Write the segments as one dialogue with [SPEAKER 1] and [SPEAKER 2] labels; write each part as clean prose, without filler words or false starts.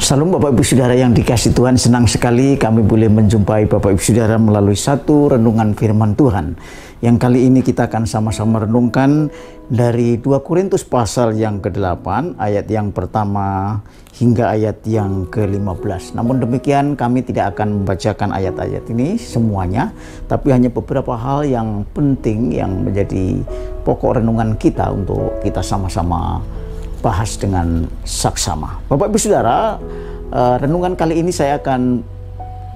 [SPEAKER 1] Salam Bapak Ibu Saudara yang dikasihi Tuhan, senang sekali kami boleh menjumpai Bapak Ibu Saudara melalui satu renungan firman Tuhan. Yang kali ini kita akan sama-sama renungkan dari 2 Korintus pasal yang ke-8, ayat yang pertama hingga ayat yang ke-15. Namun demikian kami tidak akan membacakan ayat-ayat ini semuanya, tapi hanya beberapa hal yang penting yang menjadi pokok renungan kita untuk kita sama-sama bahas dengan saksama. Bapak Ibu Saudara, renungan kali ini saya akan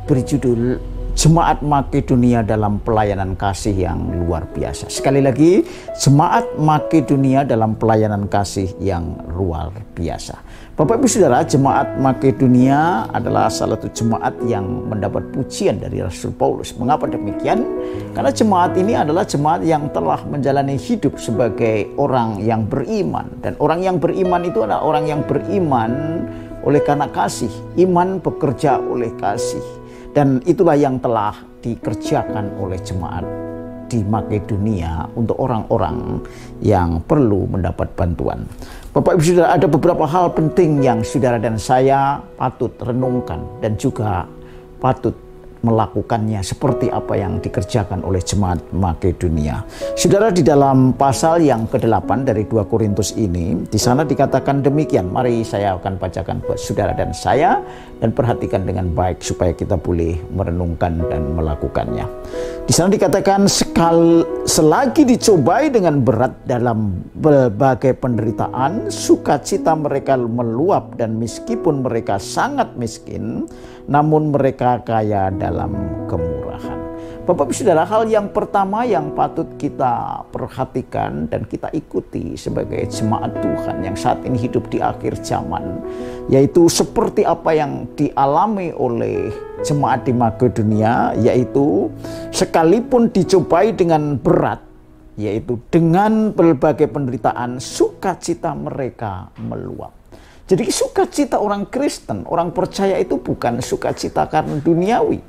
[SPEAKER 1] beri judul Jemaat Makedonia dalam Pelayanan Kasih yang Luar Biasa. Sekali lagi, Jemaat Makedonia dalam Pelayanan Kasih yang Luar Biasa. Bapak Ibu Saudara, Jemaat Makedonia adalah salah satu jemaat yang mendapat pujian dari Rasul Paulus. Mengapa demikian? Karena jemaat ini adalah jemaat yang telah menjalani hidup sebagai orang yang beriman. Dan orang yang beriman itu adalah orang yang beriman oleh karena kasih. Iman bekerja oleh kasih. Dan itulah yang telah dikerjakan oleh jemaat di Makedonia untuk orang-orang yang perlu mendapat bantuan. Bapak Ibu Saudara, ada beberapa hal penting yang saudara dan saya patut renungkan dan juga patut melakukannya seperti apa yang dikerjakan oleh jemaat Makedonia. Saudara, di dalam pasal yang ke-8 dari 2 Korintus ini, di sana dikatakan demikian. Mari saya akan bacakan buat saudara dan saya dan perhatikan dengan baik supaya kita boleh merenungkan dan melakukannya. Di sana dikatakan selagi dicobai dengan berat dalam berbagai penderitaan, sukacita mereka meluap, dan meskipun mereka sangat miskin, namun mereka kaya dalam kemurahan. Bapak Ibu Saudara, hal yang pertama yang patut kita perhatikan dan kita ikuti sebagai jemaat Tuhan yang saat ini hidup di akhir zaman, yaitu seperti apa yang dialami oleh jemaat di Makedonia, yaitu sekalipun dicobai dengan berat, yaitu dengan berbagai penderitaan, sukacita mereka meluap. Jadi sukacita orang Kristen, orang percaya itu bukan sukacita karena duniawi,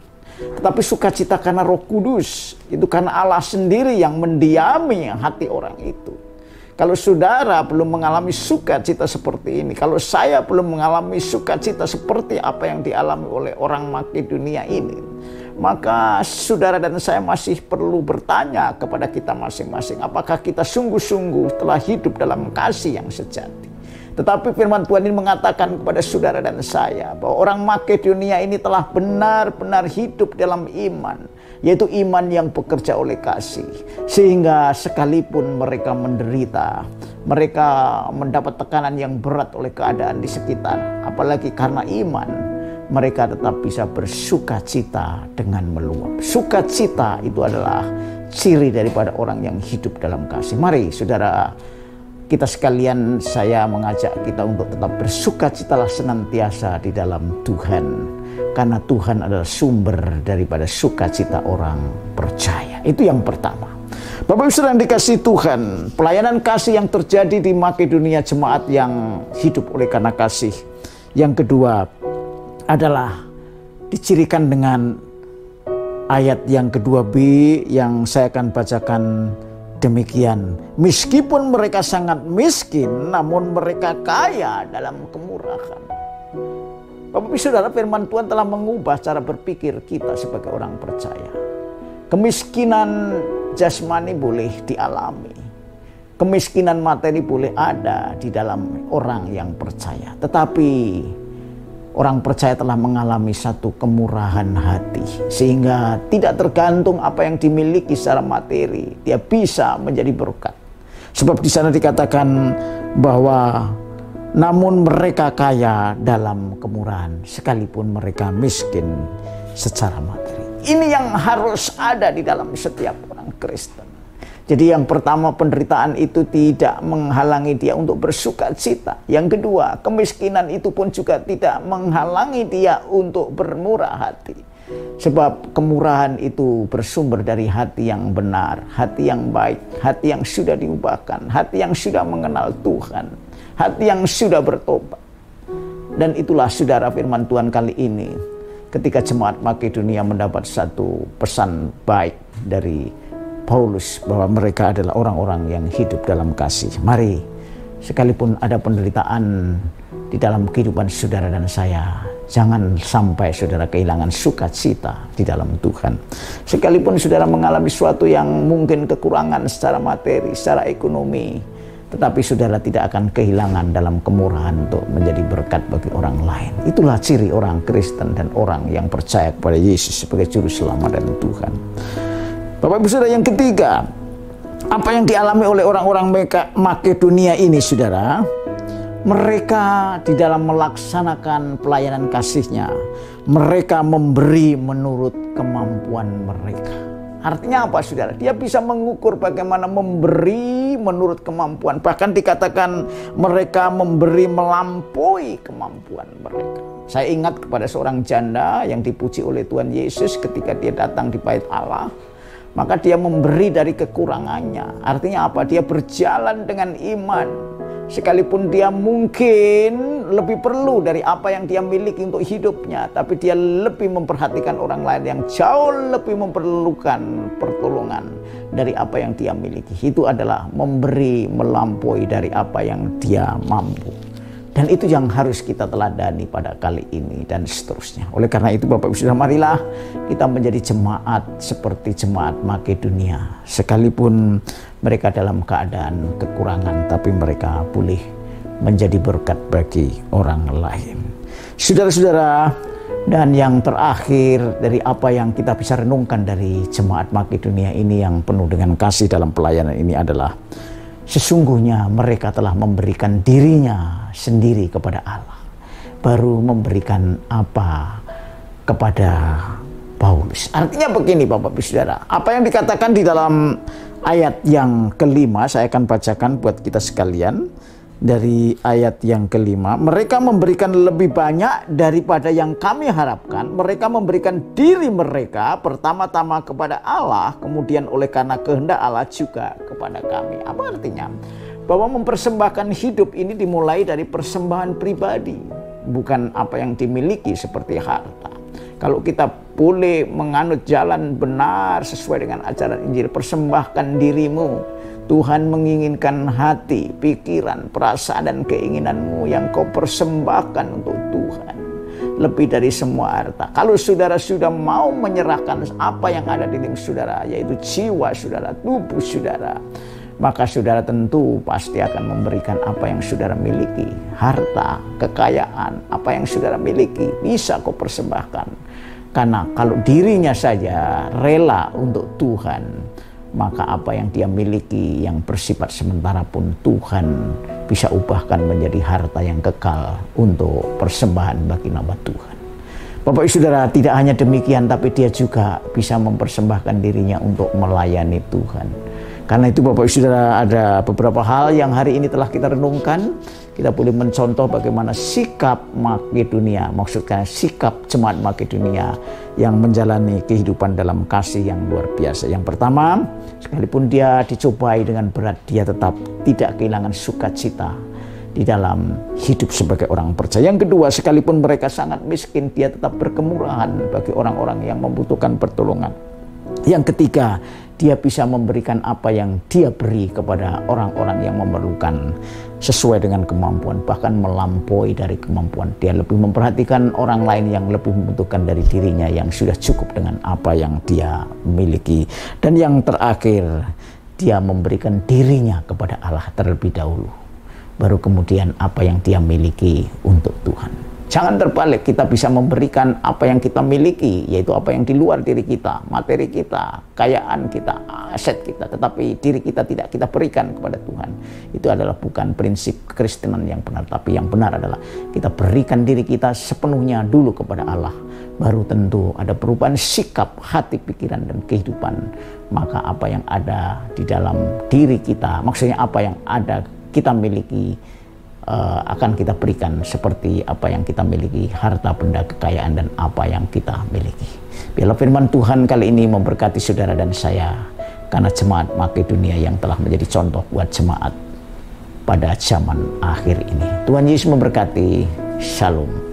[SPEAKER 1] tetapi sukacita karena Roh Kudus. Itu karena Allah sendiri yang mendiami hati orang itu. Kalau saudara belum mengalami sukacita seperti ini, kalau saya belum mengalami sukacita seperti apa yang dialami oleh orang Makedonia ini, maka saudara dan saya masih perlu bertanya kepada kita masing-masing, apakah kita sungguh-sungguh telah hidup dalam kasih yang sejati. Tetapi firman Tuhan ini mengatakan kepada saudara dan saya bahwa orang Makedonia ini telah benar-benar hidup dalam iman, yaitu iman yang bekerja oleh kasih. Sehingga sekalipun mereka menderita, mereka mendapat tekanan yang berat oleh keadaan di sekitar, apalagi karena iman, mereka tetap bisa bersukacita dengan meluap. Sukacita itu adalah ciri daripada orang yang hidup dalam kasih. Mari saudara, kita sekalian, saya mengajak kita untuk tetap bersukacitalah senantiasa di dalam Tuhan. Karena Tuhan adalah sumber daripada sukacita orang percaya. Itu yang pertama. Bapak Ibu Saudara yang dikasihi Tuhan, pelayanan kasih yang terjadi di Makedonia, jemaat yang hidup oleh karena kasih. Yang kedua adalah dicirikan dengan ayat yang kedua B yang saya akan bacakan demikian. Meskipun mereka sangat miskin, namun mereka kaya dalam kemurahan. Bapak Ibu Saudara, firman Tuhan telah mengubah cara berpikir kita sebagai orang percaya. Kemiskinan jasmani boleh dialami, kemiskinan materi boleh ada di dalam orang yang percaya. Tetapi orang percaya telah mengalami satu kemurahan hati, sehingga tidak tergantung apa yang dimiliki secara materi, dia bisa menjadi berkat. Sebab di sana dikatakan bahwa namun mereka kaya dalam kemurahan, sekalipun mereka miskin secara materi. Ini yang harus ada di dalam setiap orang Kristen. Jadi yang pertama, penderitaan itu tidak menghalangi dia untuk bersukacita. Yang kedua, kemiskinan itu pun juga tidak menghalangi dia untuk bermurah hati. Sebab kemurahan itu bersumber dari hati yang benar, hati yang baik, hati yang sudah diubahkan, hati yang sudah mengenal Tuhan, hati yang sudah bertobat. Dan itulah saudara firman Tuhan kali ini, ketika jemaat Makedonia mendapat satu pesan baik dari Paulus bahwa mereka adalah orang-orang yang hidup dalam kasih. Mari, sekalipun ada penderitaan di dalam kehidupan saudara dan saya. Jangan sampai saudara kehilangan sukacita di dalam Tuhan. Sekalipun saudara mengalami sesuatu yang mungkin kekurangan secara materi, secara ekonomi, tetapi saudara tidak akan kehilangan dalam kemurahan untuk menjadi berkat bagi orang lain. Itulah ciri orang Kristen dan orang yang percaya kepada Yesus sebagai Juru Selamat dan Tuhan. Bapak Ibu Saudara, yang ketiga, apa yang dialami oleh orang-orang Makedonia ini saudara, mereka di dalam melaksanakan pelayanan kasihnya, mereka memberi menurut kemampuan mereka. Artinya apa saudara? Dia bisa mengukur bagaimana memberi menurut kemampuan. Bahkan dikatakan mereka memberi melampaui kemampuan mereka. Saya ingat kepada seorang janda yang dipuji oleh Tuhan Yesus ketika dia datang di bait Allah. Maka dia memberi dari kekurangannya. Artinya apa? Dia berjalan dengan iman. Sekalipun dia mungkin lebih perlu dari apa yang dia miliki untuk hidupnya, tapi dia lebih memperhatikan orang lain yang jauh lebih memerlukan pertolongan dari apa yang dia miliki. Itu adalah memberi melampaui dari apa yang dia mampu. Dan itu yang harus kita teladani pada kali ini dan seterusnya. Oleh karena itu Bapak Ibu Saudara, marilah kita menjadi jemaat seperti jemaat Makedonia. Sekalipun mereka dalam keadaan kekurangan, tapi mereka boleh menjadi berkat bagi orang lain. Saudara-saudara, dan yang terakhir dari apa yang kita bisa renungkan dari jemaat Makedonia ini yang penuh dengan kasih dalam pelayanan ini adalah sesungguhnya mereka telah memberikan dirinya sendiri kepada Allah, baru memberikan apa kepada Paulus. Artinya begini Bapak Ibu Saudara, apa yang dikatakan di dalam ayat yang kelima, saya akan bacakan buat kita sekalian. Dari ayat yang kelima, mereka memberikan lebih banyak daripada yang kami harapkan. Mereka memberikan diri mereka pertama-tama kepada Allah, kemudian oleh karena kehendak Allah juga kepada kami. Apa artinya? Bahwa mempersembahkan hidup ini dimulai dari persembahan pribadi, bukan apa yang dimiliki seperti harta. Kalau kita boleh menganut jalan benar sesuai dengan ajaran Injil, persembahkan dirimu. Tuhan menginginkan hati, pikiran, perasaan, dan keinginanmu yang kau persembahkan untuk Tuhan. Lebih dari semua harta. Kalau saudara sudah mau menyerahkan apa yang ada di dalam saudara, yaitu jiwa saudara, tubuh saudara, maka saudara tentu pasti akan memberikan apa yang saudara miliki. Harta, kekayaan, apa yang saudara miliki bisa kau persembahkan. Karena kalau dirinya saja rela untuk Tuhan, maka apa yang dia miliki yang bersifat sementara pun Tuhan bisa ubahkan menjadi harta yang kekal untuk persembahan bagi nama Tuhan. Bapak Ibu Saudara, tidak hanya demikian, tapi dia juga bisa mempersembahkan dirinya untuk melayani Tuhan. Karena itu Bapak Ibu Saudara, ada beberapa hal yang hari ini telah kita renungkan. Kita boleh mencontoh bagaimana sikap Makedonia, maksudnya sikap jemaat Makedonia yang menjalani kehidupan dalam kasih yang luar biasa. Yang pertama, sekalipun dia dicobai dengan berat, dia tetap tidak kehilangan sukacita di dalam hidup sebagai orang percaya. Yang kedua, sekalipun mereka sangat miskin, dia tetap berkemurahan bagi orang-orang yang membutuhkan pertolongan. Yang ketiga, dia bisa memberikan apa yang dia beri kepada orang-orang yang memerlukan sesuai dengan kemampuan, bahkan melampaui dari kemampuan. Dia lebih memperhatikan orang lain yang lebih membutuhkan dari dirinya yang sudah cukup dengan apa yang dia miliki. Dan yang terakhir, dia memberikan dirinya kepada Allah terlebih dahulu, baru kemudian apa yang dia miliki untuk Tuhan. Jangan terbalik, kita bisa memberikan apa yang kita miliki, yaitu apa yang di luar diri kita, materi kita, kekayaan kita, aset kita, tetapi diri kita tidak kita berikan kepada Tuhan. Itu adalah bukan prinsip kekristenan yang benar, tapi yang benar adalah kita berikan diri kita sepenuhnya dulu kepada Allah. Baru tentu ada perubahan sikap, hati, pikiran, dan kehidupan. Maka apa yang ada di dalam diri kita, maksudnya apa yang ada kita miliki, akan kita berikan seperti apa yang kita miliki, harta, benda, kekayaan, dan apa yang kita miliki. Biarlah firman Tuhan kali ini memberkati saudara dan saya, karena jemaat Makedonia yang telah menjadi contoh buat jemaat pada zaman akhir ini. Tuhan Yesus memberkati. Shalom.